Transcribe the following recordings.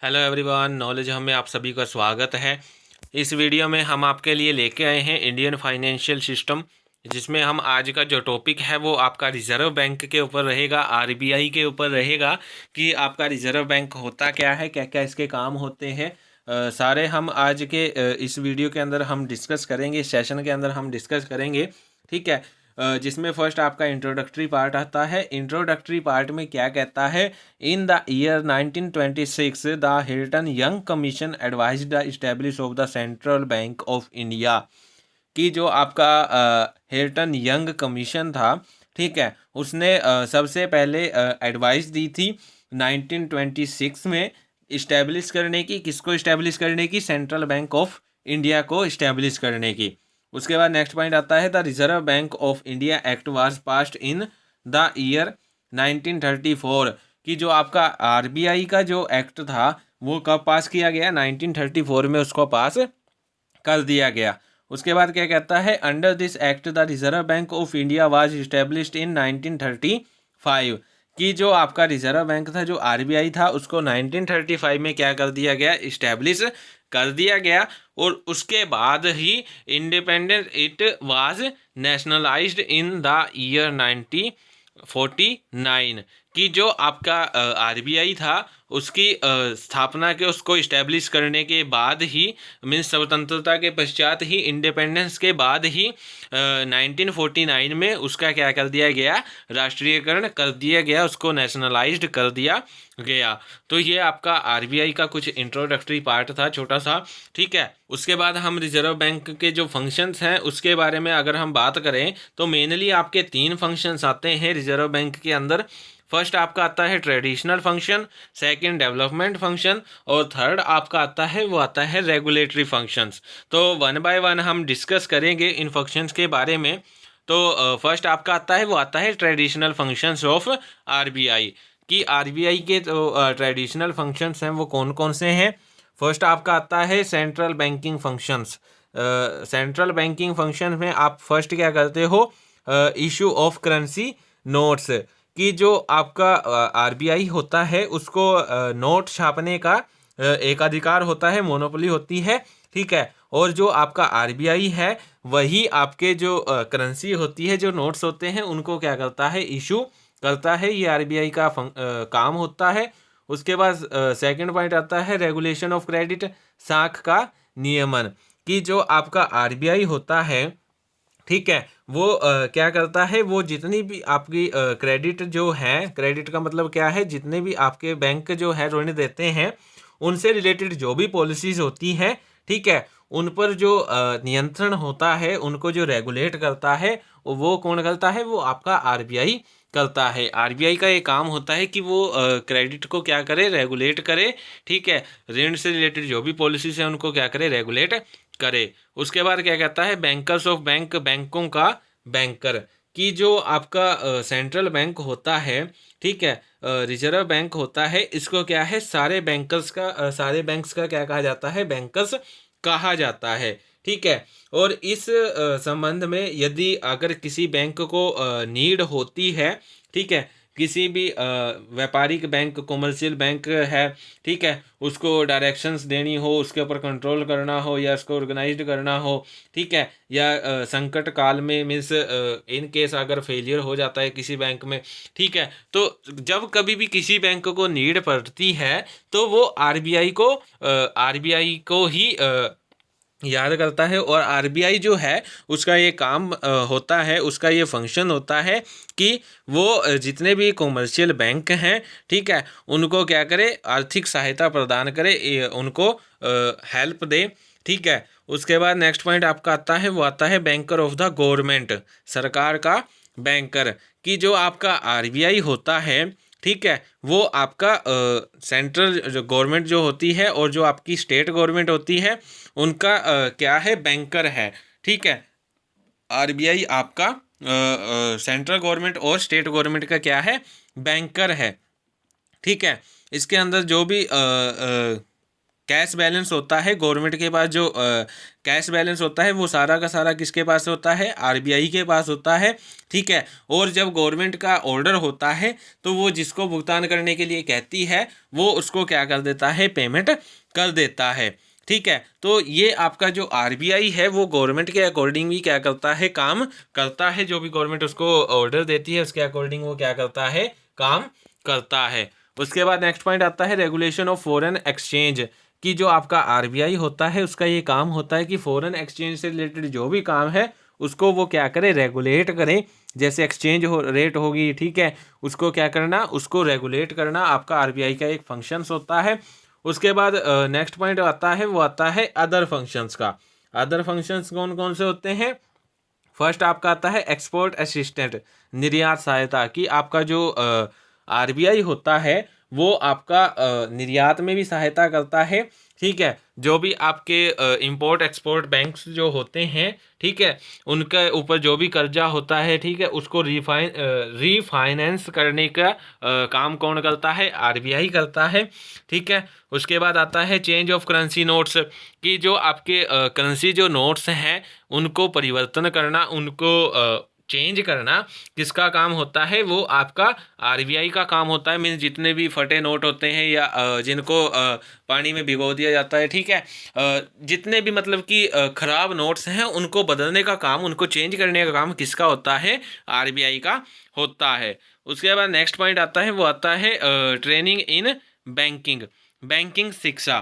Hello everyone, knowledge हम में आप सभी का स्वागत है। इस वीडियो में हम आपके लिए लेके आए हैं इंडियन फाइनेंशियल सिस्टम, जिसमें हम आज का जो टॉपिक है वो आपका रिजर्व बैंक के ऊपर रहेगा, आरबीआई के ऊपर रहेगा कि आपका रिजर्व बैंक होता क्या है, क्या क्या इसके काम होते हैं। सारे हम आज के इस वीडियो के अंदर हम डिस्कस करेंगे, इस सेशन के अंदर हम डिस्कस करेंगे। ठीक है। जिसमें फर्स्ट आपका इंट्रोडक्टरी पार्ट आता है। इंट्रोडक्टरी पार्ट में क्या कहता है? इन the year 1926 the Hilton young commission advise the establish of the central bank of India. कि जो आपका हिल्टन यंग कमीशन था, ठीक है, उसने सबसे पहले एडवाइस दी थी 1926 में इस्टेब्लिश करने की। किसको इस्टेब्लिश करने की? सेंट्रल बैंक ऑफ इंडिया को इस्टेब्लिश करने की। उसके बाद नेक्स्ट पॉइंट आता है the reserve bank of India act was passed in the year 1934। कि जो आपका आरबीआई का जो एक्ट था वो कब पास किया गया? 1934 में उसको पास कर दिया गया। उसके बाद क्या कहता है? Under this act the reserve bank of India was established in 1935। कि जो आपका रिजर्व बैंक था, जो आरबीआई था, उसको 1935 में क्या कर दिया गया? इस्टेब्लिश कर दिया गया। और उसके बाद ही independent it was nationalised in the year 1949। कि जो आपका आरबीआई था उसकी स्थापना के, उसको इस्टेब्लिश करने के बाद ही, मीन्स स्वतंत्रता के पश्चात ही, इंडिपेंडेंस के बाद ही 1949 में उसका क्या कर दिया गया? राष्ट्रीयकरण कर दिया गया, उसको नेशनलाइज्ड कर दिया गया। तो ये आपका आरबीआई का कुछ इंट्रोडक्टरी पार्ट था, छोटा सा। ठीक है। उसके बाद हम रिजर्व बैंक के जो फंक्शंस हैं उसके बारे में अगर हम बात करें तो मेनली आपके 3 फंक्शंस आते हैं रिजर्व बैंक के अंदर। फर्स्ट आपका आता है traditional function, second development function, और थर्ड आपका आता है वो आता है रेगुलेटरी फंक्शंस। तो वन बाय वन हम डिस्कस करेंगे इन फंक्शंस के बारे में। तो फर्स्ट आपका आता है वो आता है ट्रेडिशनल फंक्शंस ऑफ आरबीआई। कि आरबीआई के जो ट्रेडिशनल फंक्शंस हैं वो कौन कौन से हैं? फर्स्ट आपका आता है central banking functions. Central banking function में आप फर्स्ट क्या करते हो? Issue of currency notes. कि जो आपका आरबीआई होता है उसको नोट छापने का एक अधिकार होता है, मोनोपोली होती है। ठीक है। और जो आपका आरबीआई है वही आपके जो करेंसी होती है, जो नोट्स होते हैं, उनको क्या करता है? इशू करता है। ये आरबीआई का काम होता है। उसके बाद सेकंड पॉइंट आता है रेगुलेशन ऑफ क्रेडिट, साख का नियमन। कि जो आपका आरबीआई होता है, ठीक है, वो क्या करता है? वो जितनी भी आपकी क्रेडिट जो है, क्रेडिट का मतलब क्या है? जितने भी आपके बैंक जो है ऋण देते हैं उनसे रिलेटेड जो भी पॉलिसीज होती हैं, ठीक है, उन पर जो नियंत्रण होता है, उनको जो रेगुलेट करता है, वो कौन करता है? वो आपका आरबीआई करता है। आरबीआई का ये काम होता है कि वो क्रेडिट को क्या करे? रेगुलेट करे। ठीक है। ऋण से रिलेटेड जो भी पॉलिसीज है उनको क्या करे? रेगुलेट करे। उसके बाद क्या कहता है? बैंकर्स ऑफ बैंक, बैंकों का बैंकर। कि जो आपका सेंट्रल बैंक होता है, ठीक है, रिजर्व बैंक होता है, इसको क्या है? सारे बैंकर्स का सारे बैंक्स का क्या कहा जाता है? बैंकर्स कहा जाता है। ठीक है। और इस संबंध में यदि अगर किसी बैंक को नीड होती है, ठीक है, किसी भी व्यापारिक बैंक, कॉमर्शियल बैंक है, ठीक है, उसको डायरेक्शंस देनी हो, उसके ऊपर कंट्रोल करना हो, या उसको ऑर्गेनाइज्ड करना हो, ठीक है, या संकट काल में, मीन्स इन केस अगर फेलियर हो जाता है किसी बैंक में, ठीक है, तो जब कभी भी किसी बैंक को नीड पड़ती है तो वो आरबीआई को ही याद करता है। और आरबीआई जो है उसका ये काम होता है, उसका ये फंक्शन होता है कि वो जितने भी कॉमर्शियल बैंक हैं, ठीक है, उनको क्या करे? आर्थिक सहायता प्रदान करे, उनको हेल्प दे। ठीक है। उसके बाद नेक्स्ट पॉइंट आपका आता है वो आता है बैंकर ऑफ द गवर्नमेंट, सरकार का बैंकर। कि जो आपका आरबीआई होता है, ठीक है, वो आपका सेंट्रल जो गवर्नमेंट जो होती है और जो आपकी स्टेट गवर्नमेंट होती है उनका क्या है? बैंकर है। ठीक है। आरबीआई आपका सेंट्रल गवर्नमेंट और स्टेट गवर्नमेंट का क्या है? बैंकर है। ठीक है। इसके अंदर जो भी कैश बैलेंस होता है गवर्नमेंट के पास, जो कैश बैलेंस होता है वो सारा का सारा किसके पास होता है, आरबीआई के पास होता है। ठीक है, और जब गवर्नमेंट का ऑर्डर होता है तो वो जिसको भुगतान करने के लिए कहती है वो उसको क्या कर देता है, पेमेंट कर देता है। ठीक है, तो ये आपका जो आरबीआई है वो गवर्नमेंट के अकॉर्डिंग भी क्या करता है, काम करता है। जो भी गवर्नमेंट उसको ऑर्डर देती है उसके अकॉर्डिंग वो क्या करता है, काम करता है। उसके बाद नेक्स्ट पॉइंट आता है रेगुलेशन ऑफ फॉरेन एक्सचेंज, कि जो आपका आरबीआई होता है उसका ये काम होता है कि फॉरेन एक्सचेंज से रिलेटेड जो भी काम है उसको वो क्या करे, रेगुलेट करे। जैसे एक्सचेंज हो रेट होगी, ठीक है, उसको क्या करना, उसको रेगुलेट करना आपका आरबीआई का एक फंक्शंस होता है। उसके बाद नेक्स्ट पॉइंट आता है वो आता है अदर फंक्शंस का। अदर फंक्शंस कौन कौन से होते हैं? फर्स्ट आपका आता है एक्सपोर्ट असिस्टेंट, निर्यात सहायता, कि आपका जो आरबीआई होता है वो आपका निर्यात में भी सहायता करता है। ठीक है, जो भी आपके इंपोर्ट एक्सपोर्ट बैंक्स जो होते हैं, ठीक है, उनके ऊपर जो भी कर्जा होता है, ठीक है, उसको रीफाइनेंस करने का काम कौन करता है, आरबीआई करता है। ठीक है, उसके बाद आता है चेंज ऑफ करेंसी नोट्स, कि जो आपके करेंसी जो नोट्स हैं उनको परिवर्तन करना, उनको चेंज करना किसका काम होता है, वो आपका आरबीआई का काम होता है। मीन्स जितने भी फटे नोट होते हैं या जिनको पानी में भिगो दिया जाता है, ठीक है, जितने भी मतलब कि खराब नोट्स हैं उनको बदलने का काम, उनको चेंज करने का काम किसका होता है, आरबीआई का होता है। उसके बाद नेक्स्ट पॉइंट आता है वो आता है ट्रेनिंग इन बैंकिंग, बैंकिंग शिक्षा,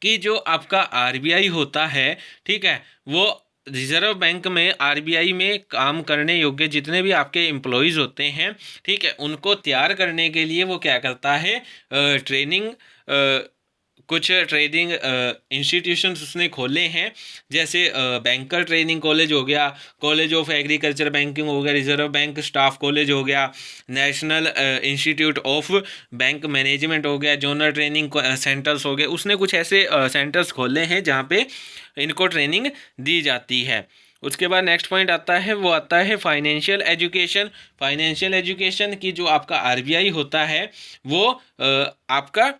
कि जो आपका आरबीआई होता है, ठीक है, वो रिजर्व बैंक में आरबीआई में काम करने योग्य जितने भी आपके एम्प्लॉयज़ होते हैं, ठीक है, उनको तैयार करने के लिए वो क्या करता है, ट्रेनिंग, कुछ ट्रेनिंग इंस्टीट्यूशंस उसने खोले हैं। जैसे बैंकर ट्रेनिंग कॉलेज हो गया, कॉलेज ऑफ एग्रीकल्चर बैंकिंग हो गया, रिजर्व बैंक स्टाफ कॉलेज हो गया, national institute of bank management हो गया, जोनल ट्रेनिंग सेंटर्स हो गए। उसने कुछ ऐसे सेंटर्स खोले हैं जहाँ पे इनको ट्रेनिंग दी जाती है। उसके बाद नेक्स्ट पॉइंट आता है वो आता है फाइनेंशियल एजुकेशन, फाइनेंशियल एजुकेशन की जो आपका आरबीआई होता है वो आपका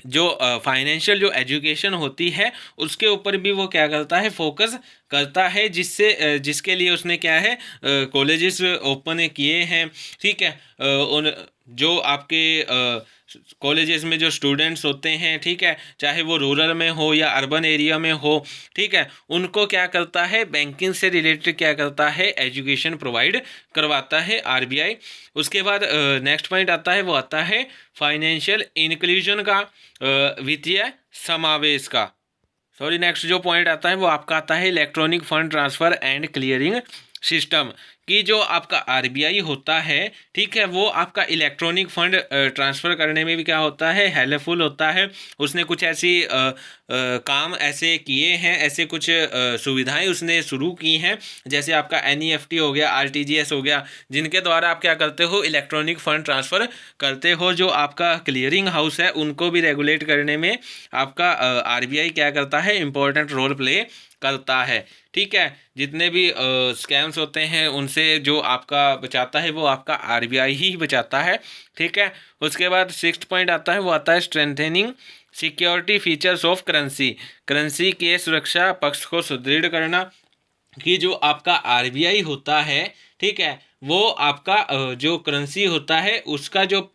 जो फाइनेंशियल जो एजुकेशन होती है उसके ऊपर भी वो क्या करता है, फोकस करता है, जिससे जिसके लिए उसने क्या है, कॉलेजेस ओपन किए हैं। ठीक है, उन जो आपके कॉलेजेस में जो स्टूडेंट्स होते हैं, ठीक है, चाहे वो रूरल में हो या अर्बन एरिया में हो, ठीक है, उनको क्या करता है, बैंकिंग से रिलेटेड क्या करता है, एजुकेशन प्रोवाइड करवाता है आरबीआई। उसके बाद नेक्स्ट पॉइंट आता है वो आता है फाइनेंशियल इंक्लूजन का, वित्तीय समावेश का। सॉरी, नेक्स्ट जो पॉइंट आता है वो आपका आता है electronic fund transfer and clearing system, कि जो आपका आरबीआई होता है, ठीक है, वो आपका इलेक्ट्रॉनिक फंड ट्रांसफ़र करने में भी क्या होता है, हेल्पफुल होता है। उसने कुछ ऐसी काम ऐसे किए हैं, ऐसे कुछ सुविधाएं उसने शुरू की हैं, जैसे आपका एनईएफटी हो गया, आरटीजीएस हो गया, जिनके द्वारा आप क्या करते हो, इलेक्ट्रॉनिक फंड ट्रांसफ़र करते हो। जो आपका क्लियरिंग हाउस है उनको भी रेगुलेट करने में आपका आरबीआई क्या करता है, इम्पोर्टेंट रोल प्ले करता है। ठीक है, जितने भी स्कैम्स होते हैं उनसे जो आपका बचाता है वो आपका आरबीआई ही बचाता है। ठीक है, उसके बाद सिक्स्थ पॉइंट आता है वो आता है strengthening security features of currency, currency के सुरक्षा पक्ष को सुदृढ़ करना, कि जो आपका आरबीआई होता है, ठीक है, वो आपका जो करेंसी होता है उसका जो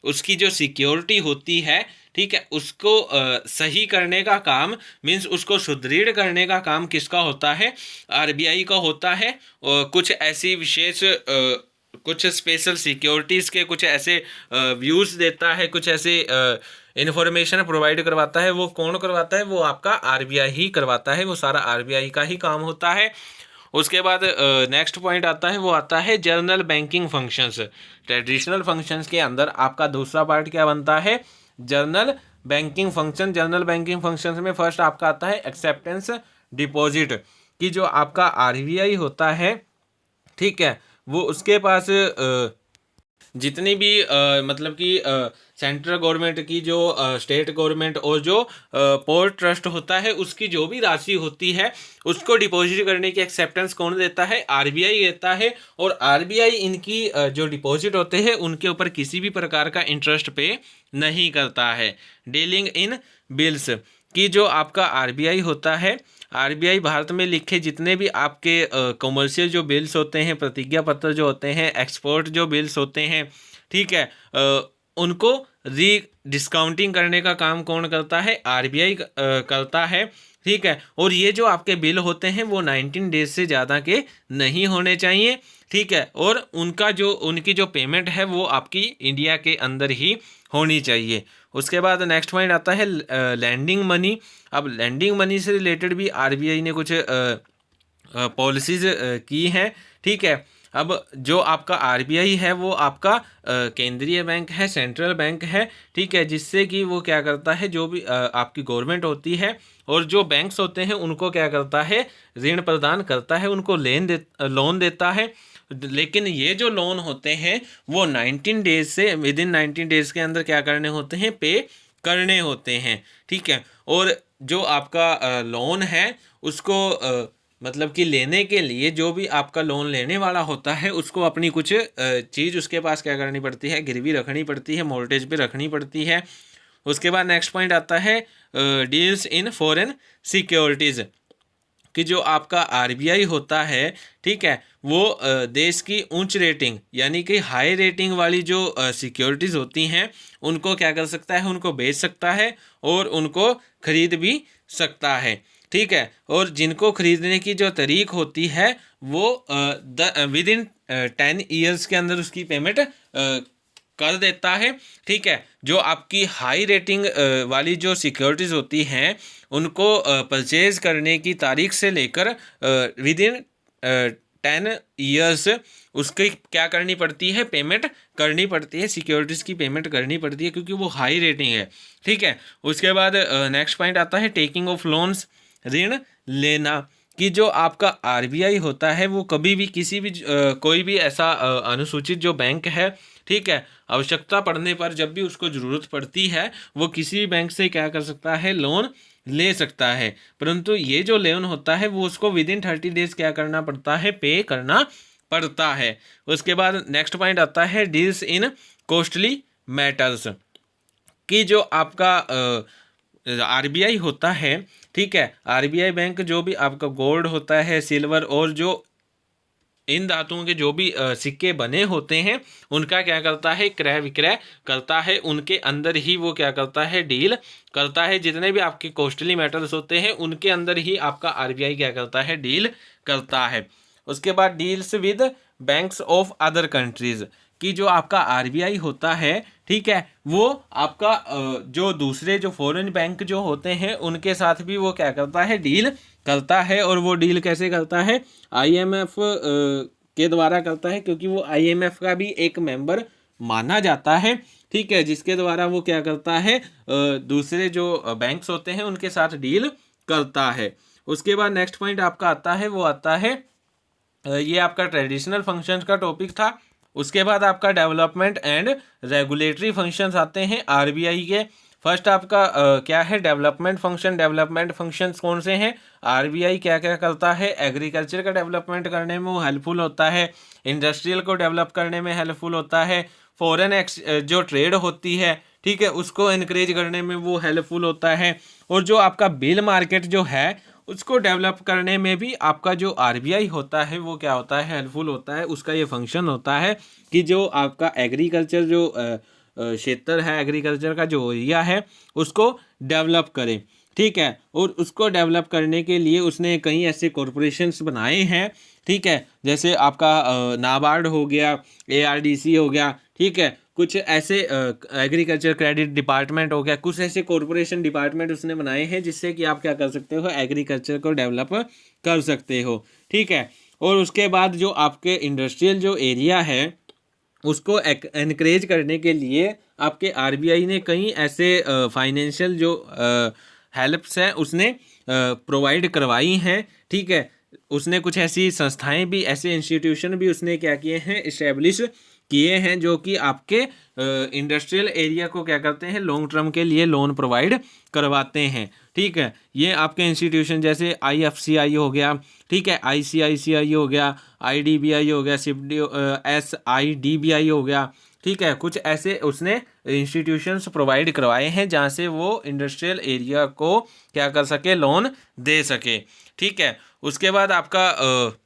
उसकी जो सिक्योरिटी होती है, ठीक है, उसको सही करने का काम, मीन्स उसको सुदृढ़ करने का काम किसका होता है, आरबीआई का होता है। और कुछ ऐसी विशेष कुछ स्पेशल सिक्योरिटीज़ के कुछ ऐसे व्यूज़ देता है, कुछ ऐसे इन्फॉर्मेशन प्रोवाइड करवाता है। वो कौन करवाता है, वो आपका आरबीआई ही करवाता है, वो सारा आरबीआई का ही काम होता है। उसके बाद नेक्स्ट पॉइंट आता है वो आता है journal banking functions, traditional functions के अंदर आपका दूसरा पार्ट क्या बनता है, journal banking function. Journal banking functions में फर्स्ट आपका आता है एक्सेप्टेंस डिपॉजिट, कि जो आपका आरबीआई होता है, ठीक है, वो उसके पास जितनी भी मतलब कि सेंट्रल गवर्नमेंट की जो स्टेट गवर्नमेंट और जो पोर्ट ट्रस्ट होता है उसकी जो भी राशि होती है उसको डिपॉजिट करने की एक्सेप्टेंस कौन देता है? आरबीआई देता है। और आरबीआई इनकी जो डिपॉजिट होते हैं उनके ऊपर किसी भी प्रकार का इंटरेस्ट पे नहीं करता है। डीलिंग इन बिल्स कि जो आपका आरबीआई होता है, आरबीआई भारत में लिखे जितने भी आपके कॉमर्शियल जो बिल्स होते हैं, प्रतिज्ञा पत्र जो होते हैं, एक्सपोर्ट जो बिल्स होते हैं, ठीक है, उनको री डिस्काउंटिंग करने का काम कौन करता है? आरबीआई करता है। ठीक है, और ये जो आपके बिल होते हैं वो 19 डेज से ज़्यादा के नहीं होने चाहिए। ठीक है, और उनकी जो पेमेंट है वो आपकी इंडिया के अंदर ही होनी चाहिए। उसके बाद नेक्स्ट पॉइंट आता है लैंडिंग मनी। अब लैंडिंग मनी से रिलेटेड भी आरबीआई ने कुछ पॉलिसीज की हैं। ठीक है, अब जो आपका आरबीआई है वो आपका केंद्रीय बैंक है, सेंट्रल बैंक है। ठीक है, जिससे कि वो क्या करता है, जो भी आपकी गवर्नमेंट होती है और जो बैंक्स होते हैं उनको क्या करता है, ऋण प्रदान करता है, उनको लोन देता है। लेकिन ये जो लोन होते हैं वो 19 डेज से विद इन 19 डेज के अंदर क्या करने होते हैं, पे करने होते हैं। ठीक है, और जो आपका लोन है उसको मतलब कि लेने के लिए जो भी आपका लोन लेने वाला होता है उसको अपनी कुछ चीज़ उसके पास क्या करनी पड़ती है, गिरवी रखनी पड़ती है, मोर्टेज पे रखनी पड़ती है। उसके बाद नेक्स्ट पॉइंट आता है डील्स इन फॉरेन सिक्योरिटीज़ कि जो आपका आरबीआई होता है, ठीक है, वो देश की उच्च रेटिंग यानी कि हाई रेटिंग वाली जो सिक्योरिटीज़ होती हैं उनको क्या कर सकता है, उनको बेच सकता है और उनको खरीद भी सकता है। ठीक है, और जिनको खरीदने की जो तारीख होती है वो विद इन 10 ईयर्स के अंदर उसकी पेमेंट कर देता है। ठीक है, जो आपकी हाई रेटिंग वाली जो सिक्योरिटीज़ होती हैं उनको परचेज करने की तारीख से लेकर विद इन 10 ईयर्स उसकी क्या करनी पड़ती है, पेमेंट करनी पड़ती है, सिक्योरिटीज़ की पेमेंट करनी पड़ती है क्योंकि वो हाई रेटिंग है। ठीक है, उसके बाद नेक्स्ट पॉइंट आता है टेकिंग ऑफ लोन्स, ऋण लेना कि जो आपका आरबीआई होता है वो कभी भी किसी भी कोई भी ऐसा अनुसूचित जो बैंक है, ठीक है, आवश्यकता पड़ने पर जब भी उसको ज़रूरत पड़ती है वो किसी भी बैंक से क्या कर सकता है, लोन ले सकता है। परंतु ये जो लोन होता है वो उसको विद इन 30 डेज क्या करना पड़ता है, पे करना पड़ता है। उसके बाद नेक्स्ट पॉइंट आता है डील्स इन कॉस्टली मैटर्स कि जो आपका आरबीआई होता है, ठीक है, आरबीआई बैंक जो भी आपका गोल्ड होता है, सिल्वर और जो इन धातुओं के जो भी सिक्के बने होते हैं उनका क्या करता है, क्रय विक्रय करता है। उनके अंदर ही वो क्या करता है, डील करता है। जितने भी आपके कॉस्टली मेटल्स होते हैं उनके अंदर ही आपका आरबीआई क्या करता है, डील करता है। उसके बाद deals with banks of other countries कि जो आपका आरबीआई होता है, ठीक है, वो आपका जो दूसरे जो फॉरेन बैंक जो होते हैं उनके साथ भी वो क्या करता है, डील करता है। और वो डील कैसे करता है, आईएमएफ के द्वारा करता है क्योंकि वो आईएमएफ का भी एक मेंबर माना जाता है। ठीक है, जिसके द्वारा वो क्या करता है, दूसरे जो बैंक्स होते हैं उनके साथ डील करता है। उसके बाद नेक्स्ट पॉइंट आपका आता है, वो आता है ये आपका ट्रेडिशनल फंक्शंस का टॉपिक था। उसके बाद आपका डेवलपमेंट एंड रेगुलेटरी फंक्शंस आते हैं आरबीआई के। फर्स्ट आपका क्या है, डेवलपमेंट फंक्शन। डेवलपमेंट फंक्शंस कौन से हैं, आरबीआई क्या क्या करता है, एग्रीकल्चर का डेवलपमेंट करने में वो हेल्पफुल होता है, इंडस्ट्रियल को डेवलप करने में हेल्पफुल होता है, फॉरेन जो ट्रेड होती है, ठीक है, उसको इनक्रेज करने में वो हेल्पफुल होता है, और जो आपका बिल मार्केट जो है उसको डेवलप करने में भी आपका जो आरबीआई होता है वो क्या होता है, हेल्पफुल होता है। उसका ये फंक्शन होता है कि जो आपका एग्रीकल्चर जो क्षेत्र है, एग्रीकल्चर का जो एरिया है उसको डेवलप करें। ठीक है, और उसको डेवलप करने के लिए उसने कई ऐसे कॉरपोरेशंस बनाए हैं। ठीक है, जैसे आपका नाबार्ड हो गया, एआरडीसी हो गया, ठीक है, कुछ ऐसे एग्रीकल्चर क्रेडिट डिपार्टमेंट हो गया, कुछ ऐसे कॉरपोरेशन डिपार्टमेंट उसने बनाए हैं जिससे कि आप क्या कर सकते हो, एग्रीकल्चर को डेवलप कर सकते हो। ठीक है, और उसके बाद जो आपके इंडस्ट्रियल जो एरिया है उसको एनकरेज करने के लिए आपके आरबीआई ने कई ऐसे फाइनेंशियल जो हेल्प्स हैं उसने प्रोवाइड करवाई हैं। ठीक है, उसने कुछ ऐसी संस्थाएं भी, ऐसे इंस्टीट्यूशन भी उसने क्या किए हैं, इस्टेब्लिश किए हैं जो कि आपके इंडस्ट्रियल एरिया को क्या करते हैं, लॉन्ग टर्म के लिए लोन प्रोवाइड करवाते हैं। ठीक है, ये आपके इंस्टीट्यूशन जैसे IFCI हो गया, ठीक है, ICICI हो गया, IDBI हो गया, SIDBI हो गया, ठीक है, कुछ ऐसे उसने इंस्टीट्यूशंस प्रोवाइड करवाए हैं जहाँ से वो इंडस्ट्रियल एरिया को क्या कर सके, लोन दे सके। ठीक है, उसके बाद आपका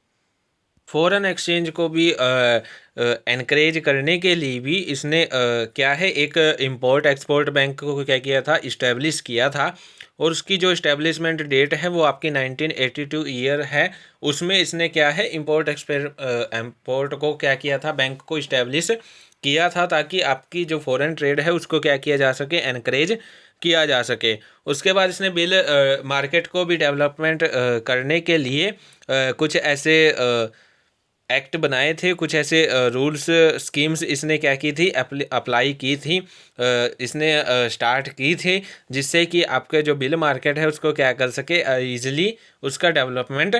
फॉरेन एक्सचेंज को भी एनकरेज करने के लिए भी इसने क्या है, एक इंपोर्ट एक्सपोर्ट बैंक को क्या किया था, इस्टेब्लिश किया था। और उसकी जो इस्टेब्लिशमेंट डेट है वो आपकी 1982 ईयर है। उसमें इसने क्या है, इम्पोर्ट को क्या किया था, बैंक को इस्टेब्लिश किया था ताकि आपकी जो फॉरेन ट्रेड है उसको क्या किया जा सके, एनकरेज किया जा सके। उसके बाद इसने बिल मार्केट को भी डेवलपमेंट करने के लिए कुछ ऐसे एक्ट बनाए थे, कुछ ऐसे रूल्स स्कीम्स इसने क्या की थी, अप्लाई की थी, इसने स्टार्ट की थी, जिससे कि आपका जो बिल मार्केट है उसको क्या कर सके, ईजिली उसका डेवलपमेंट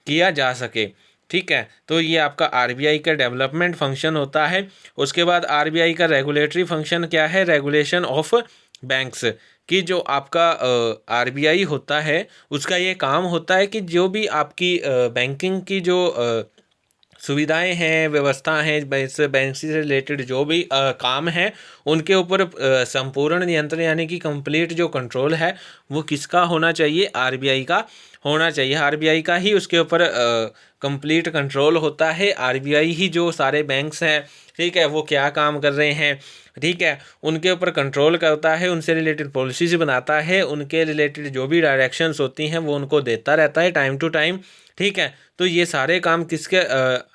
किया जा सके। ठीक है, तो ये आपका RBI का डेवलपमेंट फंक्शन होता है। उसके बाद RBI का रेगुलेटरी फंक्शन क्या है, रेगुलेशन ऑफ बैंक्स। कि जो आपका RBI होता है उसका ये काम होता है कि जो भी आपकी बैंकिंग की जो सुविधाएं हैं, व्यवस्था हैं, बैंक से रिलेटेड जो भी काम है उनके ऊपर संपूर्ण नियंत्रण यानी कि कंप्लीट जो कंट्रोल है वो किसका होना चाहिए, RBI का होना चाहिए। RBI का ही उसके ऊपर कंप्लीट कंट्रोल होता है। RBI ही जो सारे बैंक्स हैं, ठीक है, वो क्या काम कर रहे हैं, ठीक है, उनके ऊपर कंट्रोल करता है, उनसे रिलेटेड पॉलिसीज बनाता है, उनके रिलेटेड जो भी डायरेक्शंस होती हैं वो उनको देता रहता है टाइम टू टाइम। ठीक है, तो ये सारे काम किसके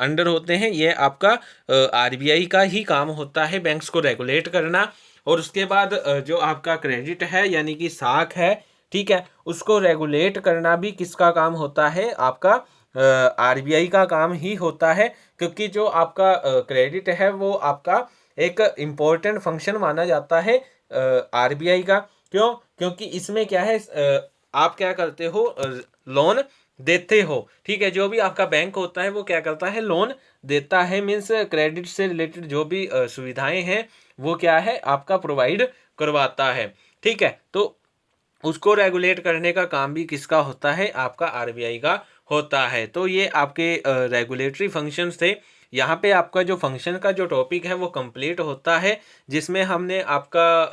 अंडर होते हैं, ये आपका RBI का ही काम होता है, बैंक्स को रेगुलेट करना। और उसके बाद जो आपका क्रेडिट है यानी कि साख है, ठीक है, उसको रेगुलेट करना भी किसका काम होता है, आपका RBI का काम ही होता है। क्योंकि जो आपका क्रेडिट है वो आपका एक इम्पोर्टेंट फंक्शन माना जाता है RBI का। क्यों? क्योंकि इसमें क्या है, आप क्या करते हो, लोन देते हो। ठीक है, जो भी आपका बैंक होता है वो क्या करता है, लोन देता है, मीन्स क्रेडिट से रिलेटेड जो भी सुविधाएं हैं वो क्या है, आपका प्रोवाइड करवाता है। ठीक है, तो उसको रेगुलेट करने का काम भी किसका होता है, आपका RBI का होता है। तो ये आपके रेगुलेटरी फंक्शंस थे। यहाँ पे आपका जो फंक्शन का जो टॉपिक है वो कंप्लीट होता है, जिसमें हमने आपका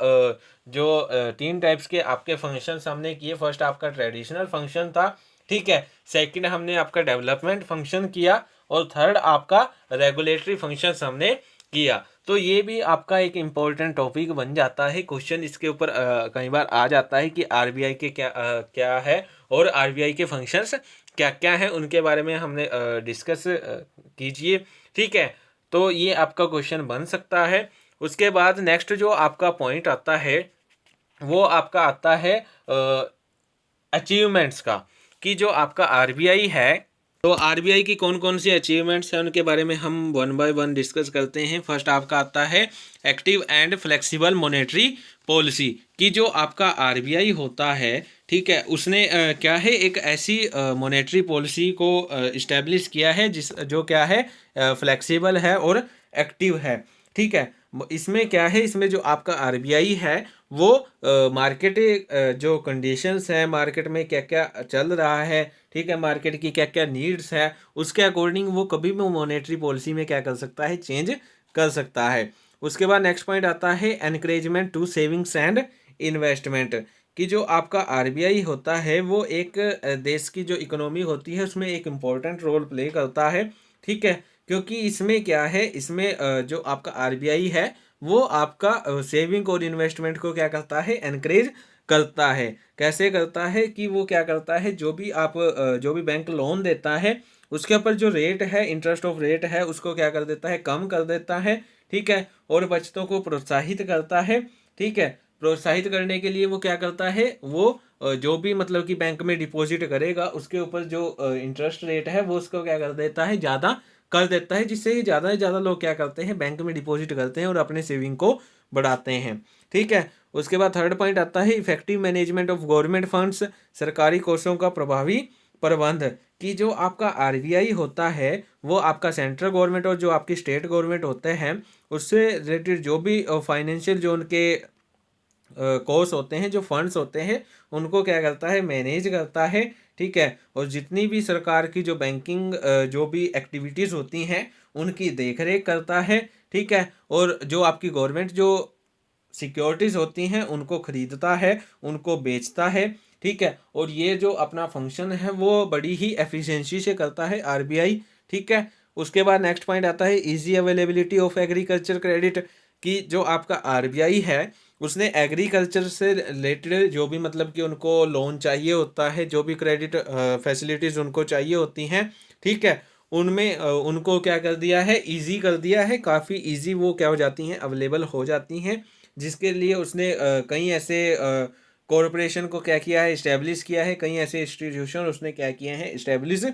जो 3 टाइप्स के आपके फंक्शंस हमने किए। फर्स्ट आपका ट्रेडिशनल फंक्शन था, ठीक है, सेकंड हमने आपका डेवलपमेंट फंक्शन किया, और थर्ड आपका रेगुलेटरी फंक्शंस हमने किया। तो ये भी आपका एक इम्पोर्टेंट टॉपिक बन जाता है। क्वेश्चन इसके ऊपर कई बार आ जाता है कि RBI के क्या है और RBI के फंक्शंस क्या क्या हैं, उनके बारे में हमने डिस्कस कीजिए। ठीक है, तो ये आपका क्वेश्चन बन सकता है। उसके बाद नेक्स्ट जो आपका पॉइंट आता है वो आपका आता है अचीवमेंट्स का, कि जो आपका RBI है, तो RBI की कौन कौन सी अचीवमेंट्स हैं उनके बारे में हम वन बाय वन डिस्कस करते हैं। फर्स्ट आपका आता है active and flexible monetary policy. कि जो आपका RBI होता है, ठीक है, उसने क्या है, एक ऐसी मॉनेटरी पॉलिसी को इस्टेब्लिश किया है जो क्या है, फ्लेक्सिबल है और एक्टिव है। ठीक है, इसमें क्या है, इसमें जो आपका RBI है वो मार्केट जो कंडीशंस है, मार्केट में क्या क्या चल रहा है, ठीक है, मार्केट की क्या क्या नीड्स है, उसके अकॉर्डिंग वो कभी भी मॉनेटरी पॉलिसी में क्या कर सकता है, चेंज कर सकता है। उसके बाद नेक्स्ट पॉइंट आता है encouragement to savings and investment. कि जो आपका RBI होता है वो एक देश की जो इकोनॉमी होती है उसमें एक इम्पोर्टेंट रोल प्ले करता है। ठीक है, क्योंकि इसमें क्या है, इसमें जो आपका RBI है वो आपका सेविंग और इन्वेस्टमेंट को क्या करता है, एनकरेज करता है। कैसे करता है, कि वो क्या करता है, जो भी बैंक लोन देता है उसके ऊपर जो रेट है, इंटरेस्ट ऑफ रेट है, उसको क्या कर देता है, कम कर देता है। ठीक है, और बचतों को प्रोत्साहित करता है। ठीक है, प्रोत्साहित करने के लिए वो क्या करता है, वो जो भी मतलब कि बैंक में डिपॉजिट करेगा उसके ऊपर जो इंटरेस्ट रेट है वो उसको क्या कर देता है, ज़्यादा कर देता है, जिससे ज़्यादा से ज़्यादा लोग क्या करते हैं, बैंक में डिपॉजिट करते हैं और अपने सेविंग को बढ़ाते हैं। ठीक है, उसके बाद थर्ड पॉइंट आता है effective management of government funds, सरकारी कोषों का प्रभावी प्रबंध। कि जो आपका आरबीआई होता है वो आपका सेंट्रल गवर्नमेंट और जो आपकी स्टेट गवर्नमेंट होते हैं उससे रिलेटेड जो भी फाइनेंशियल जो उनके कोर्स होते हैं, जो फंड्स होते हैं, उनको क्या करता है, मैनेज करता है। ठीक है, और जितनी भी सरकार की जो बैंकिंग जो भी एक्टिविटीज़ होती हैं उनकी देखरेख करता है। ठीक है, और जो आपकी गवर्नमेंट जो सिक्योरिटीज़ होती हैं उनको खरीदता है, उनको बेचता है। ठीक है, और ये जो अपना फंक्शन है वो बड़ी ही एफिशिएंसी से करता है आरबीआई। ठीक है, उसके बाद नेक्स्ट पॉइंट आता है easy availability of agriculture credit. कि जो आपका आरबीआई है उसने एग्रीकल्चर से रिलेटेड जो भी मतलब कि उनको लोन चाहिए होता है, जो भी क्रेडिट फैसिलिटीज़ उनको चाहिए होती हैं, ठीक है, उनमें उनको क्या कर दिया है, इजी कर दिया है, काफ़ी इजी वो क्या हो जाती हैं, अवेलेबल हो जाती हैं। जिसके लिए उसने कई ऐसे कॉरपोरेशन को क्या किया है, इस्टेब्लिश किया है, कई ऐसे इंस्टीट्यूशन उसने क्या किए हैं, इस्टेब्लिश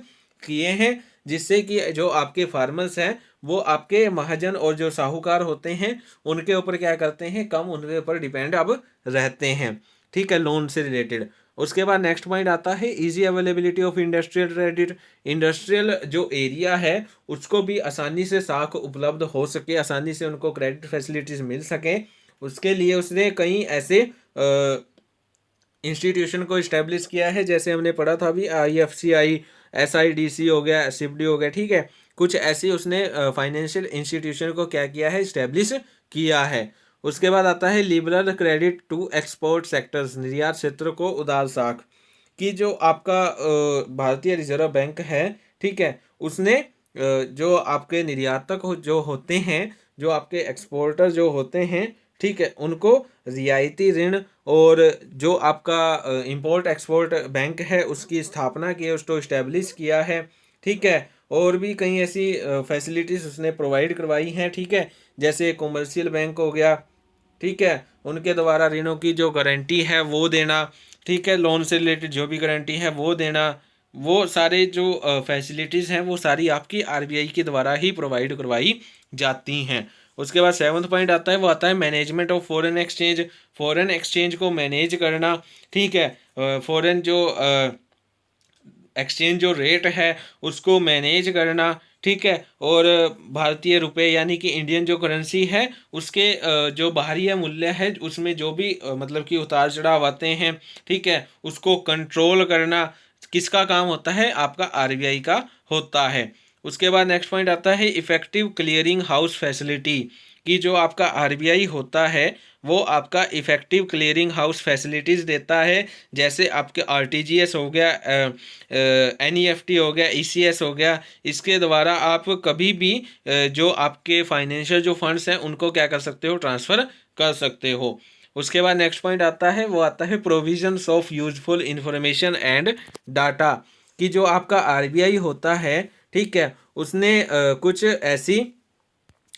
किए हैं, जिससे कि जो आपके फार्मर्स हैं वो आपके महाजन और जो साहूकार होते हैं उनके ऊपर क्या करते हैं, कम उनके ऊपर डिपेंड अब रहते हैं। ठीक है, लोन से रिलेटेड। उसके बाद नेक्स्ट पॉइंट आता है easy availability of industrial credit. Industrial जो एरिया है उसको भी आसानी से साख उपलब्ध हो सके, आसानी से उनको क्रेडिट फैसिलिटीज़ मिल सकें, उसके लिए उसने कई ऐसे इंस्टीट्यूशन को इस्टेब्लिश किया है, जैसे हमने पढ़ा था अभी IFCI, SIDC हो गया, SIFD हो गया। ठीक है, कुछ ऐसी उसने फाइनेंशियल इंस्टीट्यूशन को क्या किया है, इस्टेब्लिश किया है। उसके बाद आता है liberal credit to export sectors, निर्यात क्षेत्र को उदार साख। कि जो आपका भारतीय रिजर्व बैंक है, ठीक है, उसने जो आपके निर्यातक जो होते हैं, जो आपके एक्सपोर्टर जो होते हैं, ठीक है, उनको रियायती ऋण और जो आपका इंपोर्ट एक्सपोर्ट बैंक है उसकी स्थापना की है, उसको इस्टेब्लिश किया है। ठीक है, और भी कई ऐसी फैसिलिटीज़ उसने प्रोवाइड करवाई हैं। ठीक है, जैसे कॉमर्शियल बैंक हो गया, ठीक है, उनके द्वारा ऋणों की जो गारंटी है वो देना, ठीक है, लोन से रिलेटेड जो भी गारंटी है वो देना, वो सारे जो फैसिलिटीज़ हैं वो सारी आपकी आरबीआई के द्वारा ही प्रोवाइड करवाई जाती हैं। उसके बाद सेवन्थ पॉइंट आता है, वो आता है management of foreign exchange. Foreign exchange को मैनेज करना। ठीक है, फॉरेन जो एक्सचेंज जो रेट है उसको मैनेज करना। ठीक है, और भारतीय रुपए यानी कि इंडियन जो करेंसी है उसके जो बाहरी मूल्य है उसमें जो भी मतलब कि उतार चढ़ाव आते हैं, ठीक है, उसको कंट्रोल करना किसका काम होता है, आपका आरबीआई का होता है। उसके बाद नेक्स्ट पॉइंट आता है इफेक्टिव क्लियरिंग हाउस फैसिलिटी। कि जो आपका आरबीआई होता है वो आपका इफेक्टिव क्लियरिंग हाउस फैसिलिटीज़ देता है, जैसे आपके आरटीजीएस हो गया, एनईएफटी हो गया, ईसीएस हो गया। इसके द्वारा आप कभी भी जो आपके फाइनेंशियल जो फंड्स हैं उनको क्या कर सकते हो, ट्रांसफ़र कर सकते हो। उसके बाद नेक्स्ट पॉइंट आता है, वो आता है provisions of useful information and data. कि जो आपका आरबीआई होता है, ठीक है, उसने कुछ ऐसी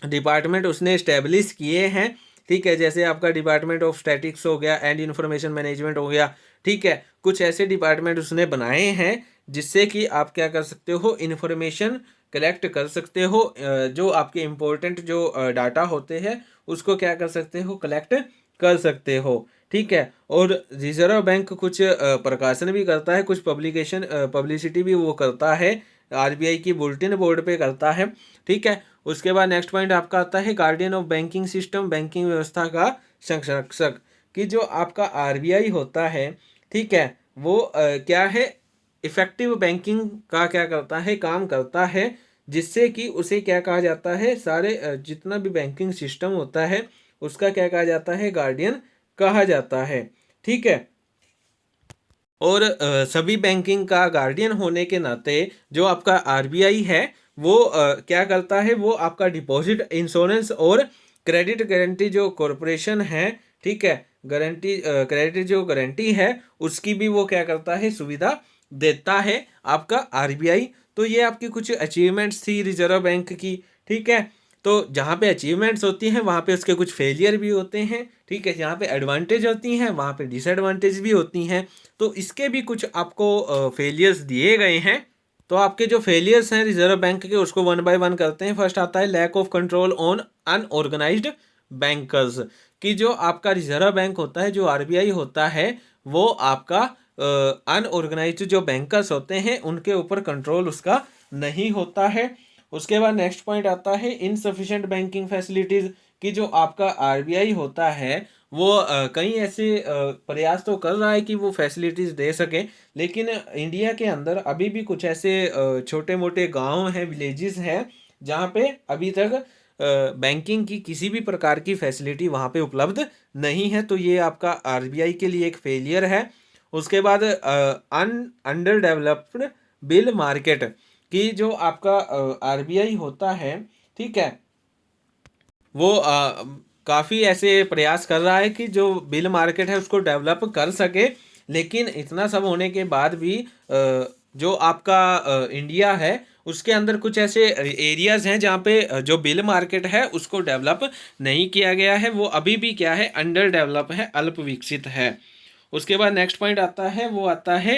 डिपार्टमेंट उसने इस्टेब्लिश किए हैं। ठीक है, जैसे आपका डिपार्टमेंट ऑफ स्टैटिक्स हो गया एंड इंफॉर्मेशन मैनेजमेंट हो गया। ठीक है, कुछ ऐसे डिपार्टमेंट उसने बनाए हैं जिससे कि आप क्या कर सकते हो, इंफॉर्मेशन कलेक्ट कर सकते हो, जो आपके इम्पोर्टेंट जो डाटा होते हैं उसको क्या कर सकते हो, कलेक्ट कर सकते हो। ठीक है, और रिजर्व बैंक कुछ प्रकाशन भी करता है, कुछ पब्लिकेशन पब्लिसिटी भी वो करता है, आरबीआई की बुलेटिन बोर्ड पे करता है। ठीक है, उसके बाद नेक्स्ट पॉइंट आपका आता है guardian of banking system, banking व्यवस्था का संरक्षक। कि जो आपका आरबीआई होता है, ठीक है, वो क्या है, इफेक्टिव बैंकिंग का क्या करता है, काम करता है, जिससे कि उसे क्या कहा जाता है, सारे जितना भी बैंकिंग सिस्टम होता है उसका क्या कहा जाता है, गार्डियन कहा जाता है। ठीक है, और सभी बैंकिंग का गार्डियन होने के नाते जो आपका आरबीआई है वो क्या करता है, वो आपका डिपॉजिट इंश्योरेंस और क्रेडिट गारंटी जो कॉरपोरेशन है, ठीक है, गारंटी क्रेडिट जो गारंटी है उसकी भी वो क्या करता है, सुविधा देता है आपका आरबीआई। तो ये आपकी कुछ अचीवमेंट्स थी रिजर्व बैंक की। ठीक है, तो जहाँ पे अचीवमेंट्स होती हैं वहाँ पे उसके कुछ फेलियर भी होते हैं। ठीक है, जहाँ पे एडवांटेज होती हैं वहाँ पे डिसएडवांटेज भी होती हैं। तो इसके भी कुछ आपको फेलियर्स दिए गए हैं। तो आपके जो फेलियर्स हैं रिजर्व बैंक के उसको वन बाय वन करते हैं। फर्स्ट आता है lack of control on unorganised bankers. कि जो आपका रिजर्व बैंक होता है, जो आरबीआई होता है, वो आपका अनऑर्गेनाइज्ड जो बैंकर्स होते हैं उनके ऊपर कंट्रोल उसका नहीं होता है। उसके बाद नेक्स्ट पॉइंट आता है इनसफिशिएंट बैंकिंग फैसिलिटीज़, कि जो आपका आरबीआई होता है वो कई ऐसे प्रयास तो कर रहा है कि वो फैसिलिटीज़ दे सके, लेकिन इंडिया के अंदर अभी भी कुछ ऐसे छोटे मोटे गांव हैं, विलेजेस हैं, जहाँ पे अभी तक बैंकिंग की किसी भी प्रकार की फैसिलिटी वहाँ पे उपलब्ध नहीं है। तो ये आपका आरबीआई के लिए एक फेलियर है। उसके बाद अंडर डेवलप्ड बिल मार्केट, कि जो आपका आरबीआई होता है, ठीक है, वो काफ़ी ऐसे प्रयास कर रहा है कि जो बिल मार्केट है उसको डेवलप कर सके, लेकिन इतना सब होने के बाद भी जो आपका इंडिया है उसके अंदर कुछ ऐसे एरियाज़ हैं जहाँ पे जो बिल मार्केट है उसको डेवलप नहीं किया गया है, वो अभी भी क्या है, अंडर डेवलप है, अल्प विकसित है। उसके बाद नेक्स्ट पॉइंट आता है, वो आता है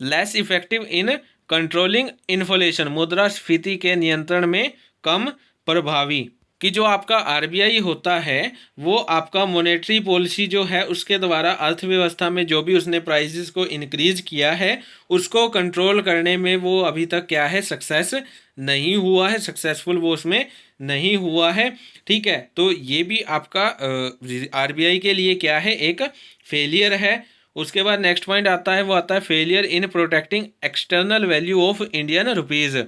less effective in controlling inflation, मुद्रास्फीति के नियंत्रण में कम प्रभावी, कि जो आपका आरबीआई होता है वो आपका मॉनेटरी पॉलिसी जो है उसके द्वारा अर्थव्यवस्था में जो भी उसने प्राइसेस को इंक्रीज किया है उसको कंट्रोल करने में वो अभी तक क्या है, सक्सेस नहीं हुआ है, सक्सेसफुल वो उसमें नहीं हुआ है। ठीक है, तो ये भी आपका आरबीआई के लिए क्या है, एक फेलियर है। उसके बाद नेक्स्ट पॉइंट आता है, वो आता है failure in protecting external value of Indian rupees,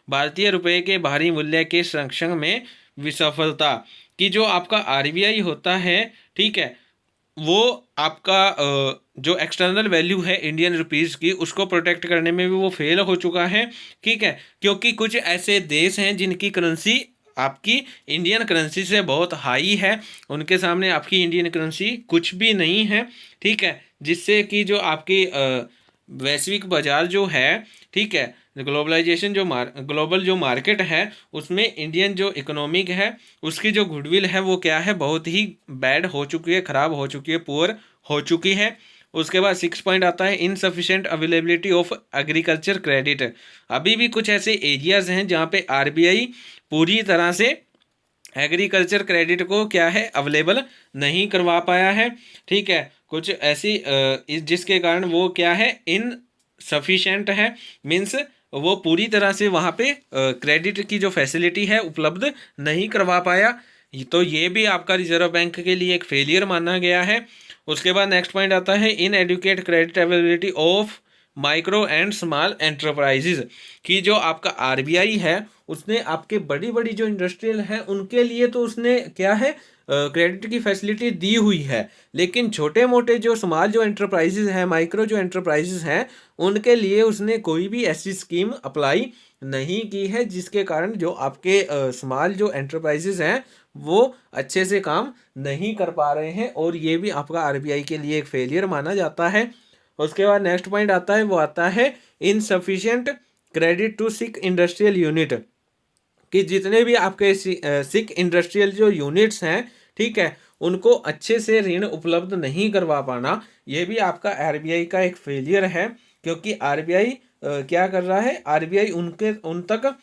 भारतीय रुपये के बाहरी मूल्य के संरक्षण में विसफलता, कि जो आपका आरबीआई होता है, ठीक है, वो आपका जो एक्सटर्नल वैल्यू है इंडियन रुपीज़ की उसको प्रोटेक्ट करने में भी वो फेल हो चुका है। ठीक है, क्योंकि कुछ ऐसे देश हैं जिनकी करेंसी आपकी इंडियन करेंसी से बहुत हाई है, उनके सामने आपकी इंडियन करेंसी कुछ भी नहीं है। ठीक है, जिससे कि जो आपकी वैश्विक बाजार जो है, ठीक है, ग्लोबलाइजेशन जो ग्लोबल जो मार्केट है उसमें इंडियन जो इकोनॉमिक है उसकी जो गुडविल है वो क्या है, बहुत ही बैड हो चुकी है, ख़राब हो चुकी है, पुअर हो चुकी है। उसके बाद 6 पॉइंट आता है insufficient availability of agriculture credit, अभी भी कुछ ऐसे एरियाज़ हैं जहाँ पे आरबीआई पूरी तरह से एग्रीकल्चर क्रेडिट को क्या है, अवेलेबल नहीं करवा पाया है। ठीक है, कुछ ऐसी जिसके कारण वो क्या है, इन सफिशेंट है, मीन्स वो पूरी तरह से वहाँ पे क्रेडिट की जो फैसिलिटी है उपलब्ध नहीं करवा पाया। तो ये भी आपका रिजर्व बैंक के लिए एक फेलियर माना गया है। उसके बाद नेक्स्ट पॉइंट आता है inadequate credit availability of micro and small enterprises, कि जो आपका आरबीआई है उसने आपके बड़ी बड़ी जो इंडस्ट्रियल हैं उनके लिए तो उसने क्या है, क्रेडिट की फैसिलिटी दी हुई है, लेकिन छोटे मोटे जो स्मॉल जो एंटरप्राइजेज हैं, माइक्रो जो एंटरप्राइजेज हैं, उनके लिए उसने कोई भी ऐसी स्कीम अप्लाई नहीं की है, जिसके कारण जो आपके स्मॉल जो एंटरप्राइजेज हैं वो अच्छे से काम नहीं कर पा रहे हैं, और ये भी आपका आरबीआई के लिए एक फेलियर माना जाता है। उसके बाद नेक्स्ट पॉइंट आता है, वो आता है insufficient credit to sick industrial unit, कि जितने भी आपके सिक इंडस्ट्रियल जो यूनिट्स हैं, ठीक है, उनको अच्छे से ऋण उपलब्ध नहीं करवा पाना, ये भी आपका आरबीआई का एक फेलियर है। क्योंकि आरबीआई क्या कर रहा है, आरबीआई उन तक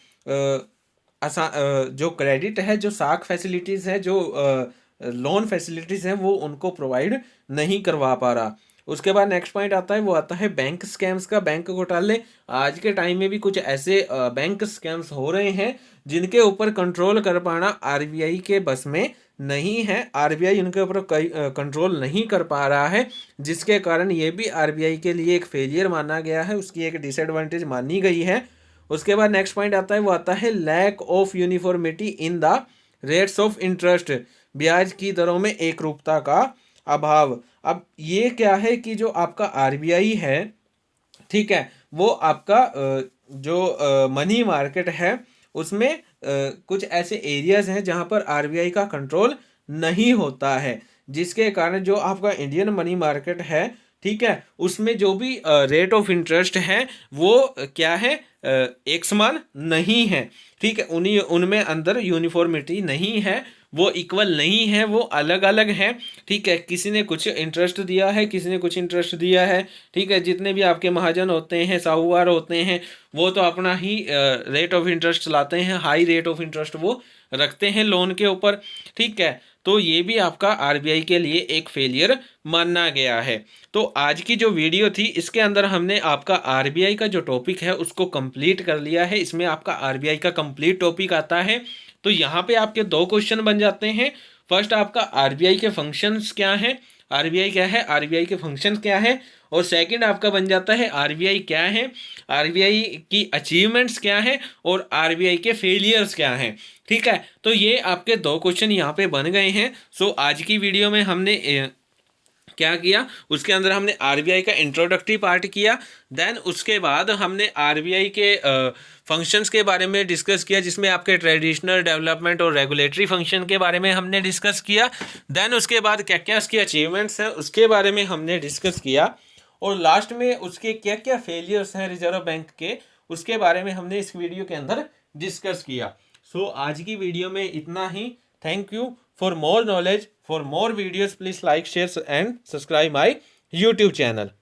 जो क्रेडिट है, जो साख फैसिलिटीज़ है, जो लोन फैसिलिटीज़ हैं, वो उनको प्रोवाइड नहीं करवा पा रहा। उसके बाद नेक्स्ट पॉइंट आता है, वो आता है बैंक स्कैम्स का, बैंक घोटाले। आज के टाइम में भी कुछ ऐसे बैंक स्कैम्स हो रहे हैं जिनके ऊपर कंट्रोल कर पाना आरबीआई के बस में नहीं है, आरबीआई उनके ऊपर कंट्रोल नहीं कर पा रहा है, जिसके कारण ये भी आरबीआई के लिए एक फेलियर माना गया है, उसकी एक डिसएडवांटेज मानी गई है। उसके बाद नेक्स्ट पॉइंट आता है, वो आता है lack of uniformity in the rates of interest, ब्याज की दरों में एक रूपता का अभाव। अब ये क्या है कि जो आपका आरबीआई है, ठीक है, वो आपका जो मनी मार्केट है उसमें कुछ ऐसे एरियाज हैं जहाँ पर आरबीआई का कंट्रोल नहीं होता है, जिसके कारण जो आपका इंडियन मनी मार्केट है, ठीक है, उसमें जो भी रेट ऑफ इंटरेस्ट है वो क्या है, एक समान नहीं है। ठीक है, उन्हीं उनमें अंदर यूनिफॉर्मिटी नहीं है, वो इक्वल नहीं है, वो अलग अलग हैं। ठीक है, किसी ने कुछ इंटरेस्ट दिया है, किसी ने कुछ इंटरेस्ट दिया है। ठीक है, जितने भी आपके महाजन होते हैं, साहूकार होते हैं, वो तो अपना ही रेट ऑफ इंटरेस्ट लाते हैं, हाई रेट ऑफ इंटरेस्ट वो रखते हैं लोन के ऊपर। ठीक है, तो ये भी आपका आरबीआई के लिए एक फेलियर माना गया है। तो आज की जो वीडियो थी इसके अंदर हमने आपका आरबीआई का जो टॉपिक है उसको कंप्लीट कर लिया है। इसमें आपका आरबीआई का कंप्लीट टॉपिक आता है। तो यहाँ पे आपके 2 क्वेश्चन बन जाते हैं। फर्स्ट आपका आरबीआई के फंक्शंस क्या हैं, आरबीआई क्या है, आरबीआई के फंक्शंस क्या है, और सेकंड आपका बन जाता है आरबीआई क्या है, आरबीआई की अचीवमेंट्स क्या है, और आरबीआई के फेलियर्स क्या हैं। ठीक है, तो ये आपके 2 क्वेश्चन यहाँ पे बन गए हैं। सो आज की वीडियो में हमने क्या किया, उसके अंदर हमने आरबीआई का इंट्रोडक्टरी पार्ट किया। देन उसके बाद हमने आरबीआई के फंक्शंस के बारे में डिस्कस किया, जिसमें आपके ट्रेडिशनल, डेवलपमेंट और रेगुलेटरी फंक्शन के बारे में हमने डिस्कस किया। देन उसके बाद क्या क्या उसकी अचीवमेंट्स हैं उसके बारे में हमने डिस्कस किया, और लास्ट में उसके क्या क्या फेलियर्स हैं रिजर्व बैंक के, उसके बारे में हमने इस वीडियो के अंदर डिस्कस किया। सो आज की वीडियो में इतना ही। Thank you. For more knowledge, for more videos, please like, share and subscribe my YouTube channel.